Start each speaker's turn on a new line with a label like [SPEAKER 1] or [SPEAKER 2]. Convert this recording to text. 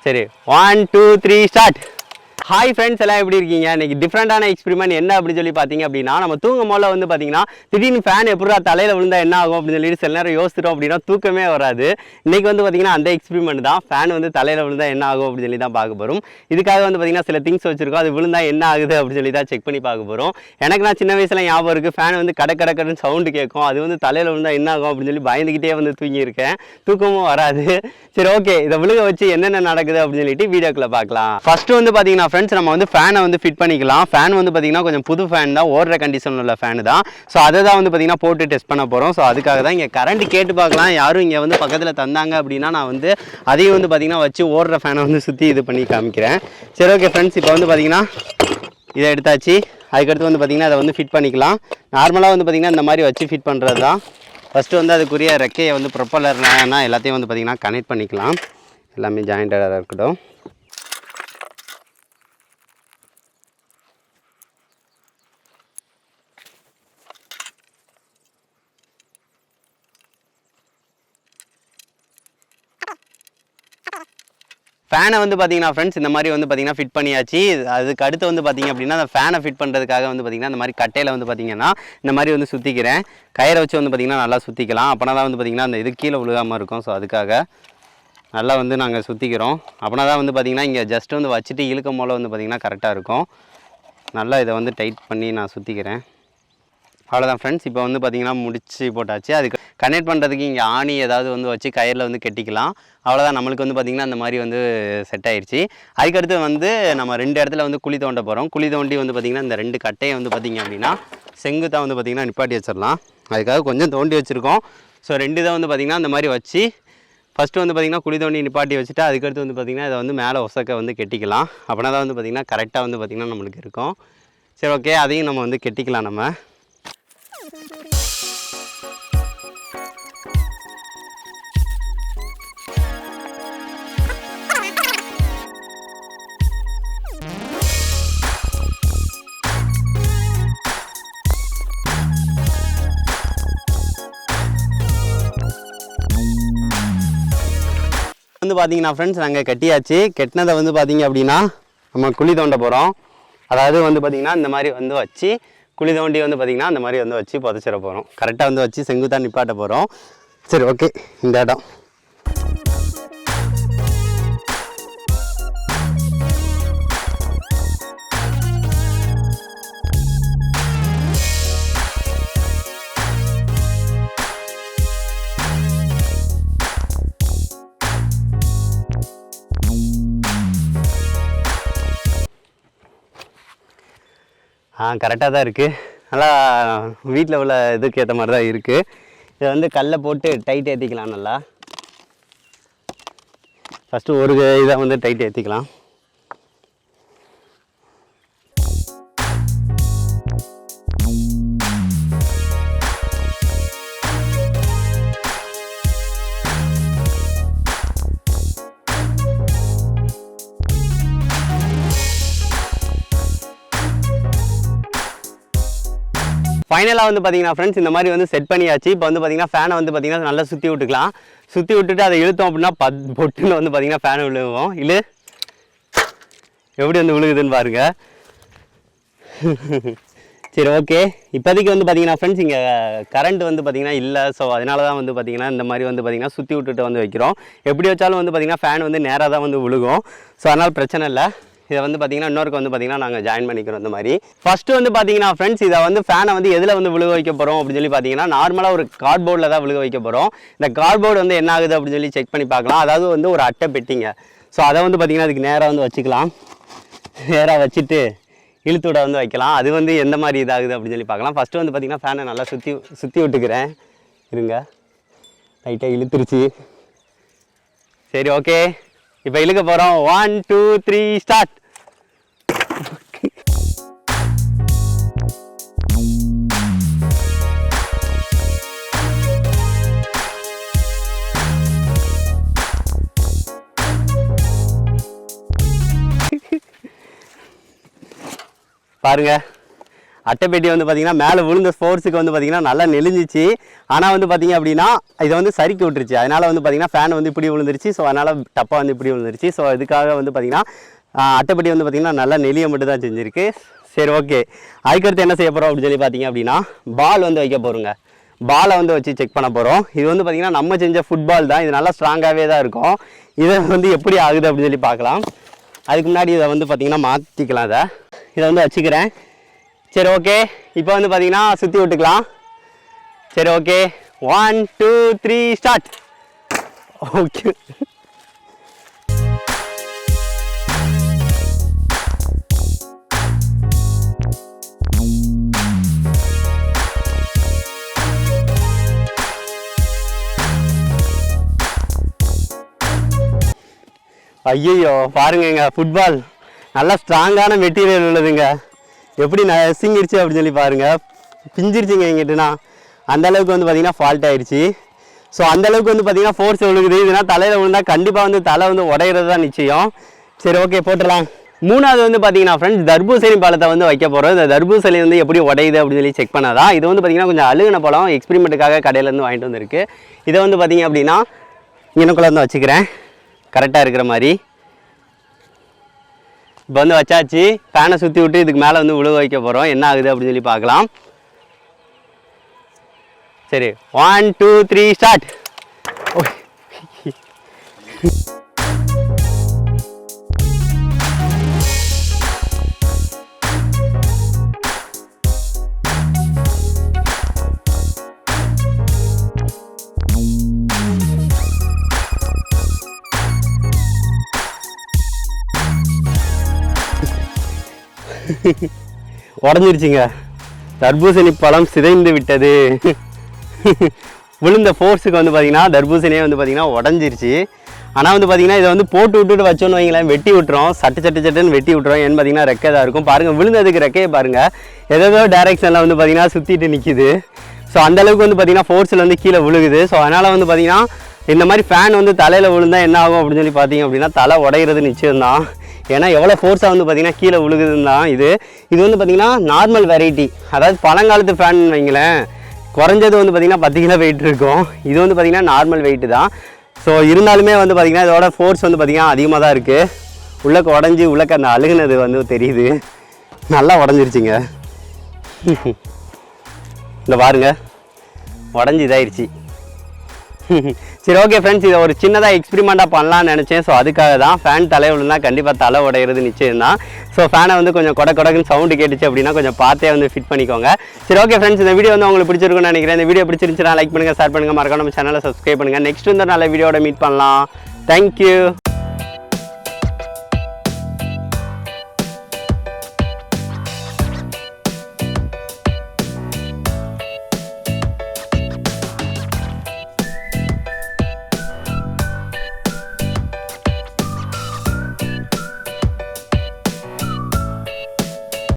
[SPEAKER 1] சரி 1 2 3 start. Hi friends, எல்லாம் எப்படி இருக்கீங்க? இன்னைக்கு டிஃப்ரெண்டான எக்ஸ்பெரிமெண்ட் என்ன அப்படின்னு சொல்லி பார்த்தீங்க அப்படின்னா, நம்ம தூங்கும் போல வந்து பார்த்தீங்கன்னா திடீர்னு ஃபேன் எப்படா தலையில் விழுந்தா என்ன ஆகும் அப்படின்னு சொல்லிட்டு சில நேரம் யோசிச்சிட்டோம் அப்படின்னா தூக்கமே வராது. இன்னைக்கு வந்து பார்த்தீங்கன்னா அந்த எக்ஸ்பெரிமெண்ட் தான். ஃபேன் வந்து தலையில் விழுந்தா என்ன ஆகும் அப்படின்னு சொல்லி தான் பார்க்க போகிறோம். இதுக்காக வந்து பார்த்தீங்கன்னா சில திங்ஸ் வச்சிருக்கோம். அது விழுந்தா என்ன ஆகுது அப்படின்னு சொல்லி தான் செக் பண்ணி பார்க்க போகிறோம். எனக்கு நான் சின்ன வயசுல ஞாபகம் இருக்குது, ஃபேன் வந்து கடற்கடன்னு சவுண்டு கேட்கும். அது வந்து தலையில் விழுந்தா என்ன ஆகும் அப்படின்னு சொல்லி பயந்துக்கிட்டே வந்து தூங்கியிருக்கேன். தூக்கமும் வராது. சரி, ஓகே, இதை விழுக வச்சு என்னென்ன நடக்குது அப்படின்னு சொல்லிட்டு வீடியோக்குள்ள பார்க்கலாம். ஃபர்ஸ்ட் வந்து பார்த்தீங்கன்னா ஃப்ரெண்ட்ஸ், நம்ம வந்து ஃபேனை வந்து ஃபிட் பண்ணிக்கலாம். ஃபேன் வந்து பார்த்தீங்கன்னா கொஞ்சம் புது ஃபேன் தான், ஓடுற கண்டிஷன் உள்ள ஃபேன் தான். ஸோ அதை தான் வந்து பார்த்தீங்கன்னா போட்டு டெஸ்ட் பண்ண போகிறோம். ஸோ அதுக்காக தான் இங்கே கரண்ட் கேட்டு பார்க்கலாம். யாரும் இங்கே வந்து பக்கத்தில் தந்தாங்க அப்படின்னா நான் வந்து அதையும் வந்து பார்த்தீங்கன்னா வச்சு ஓடுற ஃபேனை வந்து சுற்றி இது பண்ணி காமிக்கிறேன். சரி, ஓகே ஃப்ரெண்ட்ஸ், இப்போ வந்து பார்த்தீங்கன்னா இதை எடுத்தாச்சு. அதுக்கடுத்து வந்து பார்த்தீங்கன்னா அதை வந்து ஃபிட் பண்ணிக்கலாம். நார்மலாக வந்து பார்த்தீங்கன்னா இந்த மாதிரி வச்சு ஃபிட் பண்ணுறது தான். ஃபஸ்ட்டு வந்து அதுக்குரிய ரெக்கையை வந்து ப்ரொப்பலர்னா எல்லாத்தையும் வந்து பார்த்தீங்கன்னா கனெக்ட் பண்ணிக்கலாம். எல்லாமே ஜாயிண்டடாக இருக்கட்டும். ஃபேனை வந்து பார்த்தீங்கன்னா ஃப்ரெண்ட்ஸ் இந்த மாதிரி வந்து பார்த்தீங்கன்னா ஃபிட் பண்ணியாச்சு. அதுக்கு அடுத்து வந்து பார்த்தீங்க அப்படின்னா அந்த ஃபேனை ஃபிட் பண்ணுறதுக்காக வந்து பார்த்தீங்கன்னா இந்த மாதிரி கட்டையில் வந்து பார்த்தீங்கன்னா இந்த மாதிரி வந்து சுற்றிக்கிறேன். கயிறை வச்சு வந்து பார்த்தீங்கன்னா நல்லா சுற்றிக்கலாம். அப்போனா தான் வந்து பார்த்தீங்கன்னா அந்த இது கீழே விழுகாமல் இருக்கும். ஸோ அதுக்காக நல்லா வந்து நாங்கள் சுற்றிக்கிறோம். அப்படின்னா தான் வந்து பார்த்திங்கன்னா இங்கே ஜஸ்ட் வந்து வச்சுட்டு இழுக்கும் போல் வந்து பார்த்திங்கன்னா கரெக்டாக இருக்கும். நல்லா இதை வந்து டைட் பண்ணி நான் சுற்றிக்கிறேன். அவ்வளோதான் ஃப்ரெண்ட்ஸ், இப்போ வந்து பார்த்திங்கன்னா முடிச்சு போட்டாச்சு. அதுக்கு கனெக்ட் பண்ணுறதுக்கு இங்கே ஆணி ஏதாவது வந்து வச்சு கயிறில் வந்து கெட்டிக்கலாம். அவ்வளோதான், நம்மளுக்கு வந்து பார்த்திங்கன்னா அந்த மாதிரி வந்து செட் ஆயிடுச்சு. அதுக்கடுத்து வந்து நம்ம 2 இடத்துல வந்து குழி தோண்ட போகிறோம். குழி தோண்டி வந்து பார்த்திங்கன்னா இந்த 2 கட்டையை வந்து பார்த்திங்க அப்படின்னா செங்குத்தாக வந்து பார்த்திங்கன்னா நிப்பாட்டி வச்சிடலாம். அதுக்காக கொஞ்சம் தோண்டி வச்சுருக்கோம். ஸோ 2 இதை வந்து பார்த்திங்கன்னா அந்த மாதிரி வச்சு ஃபஸ்ட்டு வந்து பார்த்திங்கன்னா குழி தோண்டி நிப்பாட்டி வச்சுட்டு அதுக்கடுத்து வந்து பார்த்திங்கன்னா இதை வந்து மேலே ஒசக்க வந்து கெட்டிக்கலாம். அப்படின்னா தான் வந்து பார்த்திங்கன்னா கரெக்டாக வந்து பார்த்திங்கன்னா நம்மளுக்கு இருக்கும். சரி, ஓகே, அதையும் நம்ம வந்து கெட்டிக்கலாம். நம்ம வந்து பார்த்தீங்கன்னா ஃப்ரெண்ட்ஸ் நாங்கள் கட்டியாச்சு. கெட்டினதை வந்து பார்த்தீங்க அப்படின்னா நம்ம குழி தோண்ட போகிறோம். அதாவது வந்து பார்த்திங்கன்னா இந்த மாதிரி வந்து வச்சு குழி தோண்டி வந்து பார்த்திங்கன்னா அந்த மாதிரி வந்து வச்சு புதைச்சிட போகிறோம். கரெக்டாக வந்து வச்சு செங்குத்தாக நிப்பாட்ட போகிறோம். சரி, ஓகே, இந்த இடம் கரெக்டாக தான் இருக்குது. நல்லா வீட்டில் உள்ள இதுக்கு ஏற்ற மாதிரி தான் இருக்குது. இதை வந்து கல்லை போட்டு டைட் ஏற்றிக்கலாம். நல்லா ஃபஸ்ட்டு ஒரு இதை வந்து டைட் ஏற்றிக்கலாம். ஃபைனலாக வந்து பார்த்தீங்கன்னா ஃப்ரெண்ட்ஸ் இந்த மாதிரி வந்து செட் பண்ணியாச்சு. இப்போ வந்து பார்த்தீங்கன்னா ஃபேனை வந்து பார்த்தீங்கன்னா நல்லா சுற்றி விட்டுக்கலாம். சுற்றி விட்டுட்டு அதை இழுத்தோம் அப்படின்னா பொட்டுன்னு வந்து பார்த்தீங்கன்னா ஃபேனை விழுவோம். இல்லை எப்படி வந்து விழுகுதுன்னு பாருங்கள். சரி, ஓகே, இப்போதைக்கு வந்து பார்த்தீங்கன்னா ஃப்ரெண்ட்ஸ் இங்கே கரண்ட் வந்து பார்த்தீங்கன்னா இல்லை. ஸோ அதனால தான் வந்து பார்த்தீங்கன்னா இந்த மாதிரி வந்து பார்த்தீங்கன்னா சுற்றி விட்டுட்டு வந்து வைக்கிறோம். எப்படி வச்சாலும் வந்து பார்த்தீங்கன்னா ஃபேன் வந்து நேராக தான் வந்து விழுகும். ஸோ அதனால் பிரச்சனை இல்லை. இதை வந்து பார்த்தீங்கன்னா இன்னொருக்கு வந்து பார்த்தீங்கன்னா நாங்கள் ஜாயின் பண்ணிக்கிறோம். இந்த மாதிரி ஃபஸ்ட்டு வந்து பார்த்தீங்கன்னா ஃப்ரெண்ட்ஸ் இதை வந்து ஃபேனை வந்து எதில் வந்து விழுக வைக்க போகிறோம் அப்படின்னு சொல்லி பார்த்தீங்கன்னா நார்மலாக ஒரு கார்ட்போர்டில் தான் விழுக வைக்க போகிறோம். இந்த கார்ட்போர்டு வந்து என்ன ஆகுது அப்படின்னு சொல்லி செக் பண்ணி பார்க்கலாம். அதாவது வந்து ஒரு அட்டை பெட்டிங்க. ஸோ அதை வந்து பார்த்திங்கன்னா அதுக்கு நேராக வந்து வச்சுக்கலாம். நேராக வச்சுட்டு இழுத்துவிட வந்து வைக்கலாம். அது வந்து எந்த மாதிரி இதாகுது அப்படின்னு சொல்லி பார்க்கலாம். ஃபஸ்ட்டு வந்து பார்த்திங்கன்னா ஃபேனை நல்லா சுற்றி விட்டுக்கிறேன். இருங்க, லைட்டாக இழுத்துருச்சு. சரி, ஓகே, இப்போ இழுக்க போகிறோம். 1 2 3 ஸ்டார்ட். பாருங்க, அட்டைப்பெட்டி வந்து பார்த்திங்கன்னா மேலே விழுந்த ஃபோர்ஸுக்கு வந்து பார்த்திங்கன்னா நல்லா நெளிஞ்சிச்சு. ஆனால் வந்து பார்த்திங்க அப்படின்னா இதை வந்து சறுக்கி விட்டுருச்சு. அதனால் வந்து பார்த்திங்கன்னா ஃபேன் வந்து இப்படி விழுந்துருச்சு. ஸோ அதனால் டப்பா வந்து இப்படி விழுந்துருச்சு. ஸோ இதுக்காக வந்து பார்த்திங்கன்னா அட்டைப்பெட்டி வந்து பார்த்திங்கன்னா நல்லா நெளிய மட்டும் தான் செஞ்சுருக்கு. சரி, ஓகே. அதுக்கடுத்து என்ன செய்ய போகிறோம் அப்படின்னு சொல்லி பார்த்திங்க அப்படின்னா பால் வந்து வைக்க போகிறோங்க. பாலை வந்து வச்சு செக் பண்ண போகிறோம். இது வந்து பார்த்திங்கன்னா நம்ம செஞ்ச ஃபுட்பால் தான். இது நல்லா ஸ்ட்ராங்காகவே தான் இருக்கும். இதை வந்து எப்படி ஆகுது அப்படின்னு சொல்லி பார்க்கலாம். அதுக்கு முன்னாடி இதை வந்து பார்த்திங்கன்னா மாற்றிக்கலாம். இதை வந்து வச்சுக்கிறேன். சரி, ஓகே. இப்போ வந்து பார்த்திங்கன்னா சுற்றி விட்டுக்கலாம். சரி, ஓகே. 1 2 3 ஸ்டார்ட். ஓகே. ஐயோ பாருங்க, ஃபுட்பால் நல்லா ஸ்ட்ராங்கான மெட்டீரியல் உள்ளதுங்க. எப்படி நசிங்கிருச்சு அப்படின்னு சொல்லி பாருங்கள். பிஞ்சிருச்சுங்க எங்கிட்டனா. அந்தளவுக்கு வந்து பார்த்திங்கன்னா ஃபால்ட் ஆயிடுச்சு. ஸோ அந்தளவுக்கு வந்து பார்த்திங்கன்னா ஃபோர்ஸ் விழுகுது. இதுனா தலையில் விழுந்தால் கண்டிப்பாக வந்து தலை வந்து உடையிறது தான் நிச்சயம். சரி, ஓகே, போட்டுடலாம். மூணாவது வந்து பார்த்திங்கன்னா ஃப்ரெண்ட்ஸ் தர்பூசணி பழத்தை வந்து வைக்க போகிறோம். இந்த தர்பூசணி வந்து எப்படி உடையுது அப்படின்னு சொல்லி செக் பண்ணாதான். இது வந்து பார்த்திங்கன்னா கொஞ்சம் அழுகின பழம் எக்ஸ்பெரிமெண்ட்டுக்காக கடையிலேருந்து வாங்கிட்டு வந்துருக்கு. இதை வந்து பார்த்திங்க அப்படின்னா இங்கனக்குள்ளே வந்து வச்சுக்கிறேன் கரெக்டாக இருக்கிற மாதிரி. இப்போ வந்து வச்சாச்சு. ஃபேனை சுற்றி விட்டு இதுக்கு மேலே வந்து விழுக வைக்க போகிறோம். என்ன ஆகுது அப்படின்னு சொல்லி பார்க்கலாம். சரி, 1 2 3 ஸ்டார்ட். உடஞ்சிருச்சுங்க. தர்பூசணி பழம் சிதைந்து விட்டது. விழுந்த ஃபோர்ஸுக்கு வந்து பார்த்திங்கன்னா தர்பூசணியே வந்து பார்த்திங்கன்னா உடஞ்சிருச்சு. ஆனால் வந்து பார்த்திங்கன்னா இதை வந்து போட்டு விட்டுட்டு வச்சோன்னு வைங்களேன், வெட்டி விட்டுரும். சட்டுன்னு வெட்டி விட்டுரும். ஏன்னு பார்த்திங்கன்னா ரெக்கை தான் இருக்கும். பாருங்கள், விழுந்ததுக்கு ரெக்கையை பாருங்கள் ஏதோ டேரெக்ஷனில் வந்து பார்த்திங்கன்னா சுற்றிட்டு நிற்கிது. ஸோ அந்தளவுக்கு வந்து பார்த்திங்கன்னா ஃபோர்ஸில் வந்து கீழே விழுகுது. ஸோ அதனால் வந்து பார்த்திங்கன்னா இந்த மாதிரி ஃபேன் வந்து தலையில் விழுந்தால் என்ன ஆகும் அப்படின்னு சொல்லி பார்த்திங்க அப்படின்னா தலை உடையிறது நிச்சயம்தான். ஏன்னா எவ்வளோ ஃபோர்ஸாக வந்து பார்த்திங்கன்னா கீழே விழுகுதுன்னு தான். இது வந்து பார்த்திங்கன்னா நார்மல் வெரைட்டி. அதாவது பழங்காலத்து ஃபேன் வைங்களேன், குறைஞ்சது வந்து பார்த்திங்கன்னா 10 கிலோ வெயிட் இருக்கும். இது வந்து பார்த்திங்கன்னா நார்மல் வெயிட்டு தான். ஸோ இருந்தாலுமே வந்து பார்த்திங்கன்னா இதோட ஃபோர்ஸ் வந்து பார்த்திங்கன்னா அதிகமாக தான் இருக்குது. உள்ளக்க உடஞ்சி உள்ளக்க அந்த அழுகுனது வந்து தெரியுது. நல்லா உடஞ்சிருச்சுங்க. இந்த பாருங்க, உடஞ்சி இதாயிருச்சு. சரி, ஓகே ஃப்ரெண்ட்ஸ், இதை ஒரு சின்னதாக எக்ஸ்பெரிமெண்ட்டாக பண்ணலான்னு நினச்சேன். ஸோ அதுக்காக தான். ஃபேன் தலை விழுந்தால் கண்டிப்பாக தலை உடையிறது நிச்சயம் தான். ஸோ ஃபேனை வந்து கொஞ்சம் கொடக்குன்னு சவுண்டு கேட்டுச்சு அப்படின்னா கொஞ்சம் பார்த்தே வந்து ஃபிட் பண்ணிக்கோங்க. சரி, ஓகே ஃப்ரெண்ட்ஸ், இந்த வீடியோ வந்து உங்களுக்கு பிடிச்சிருக்குன்னு நினைக்கிறேன். இந்த வீடியோ பிடிச்சிருந்துச்சுன்னா லைக் பண்ணுங்கள், ஷேர் பண்ணுங்கள், மறக்காம நம்ம சேனலை சப்ஸ்கிரைப் பண்ணுங்கள். நெக்ஸ்ட் வந்து நல்ல வீடியோட மீட் பண்ணலாம். தேங்க்யூ.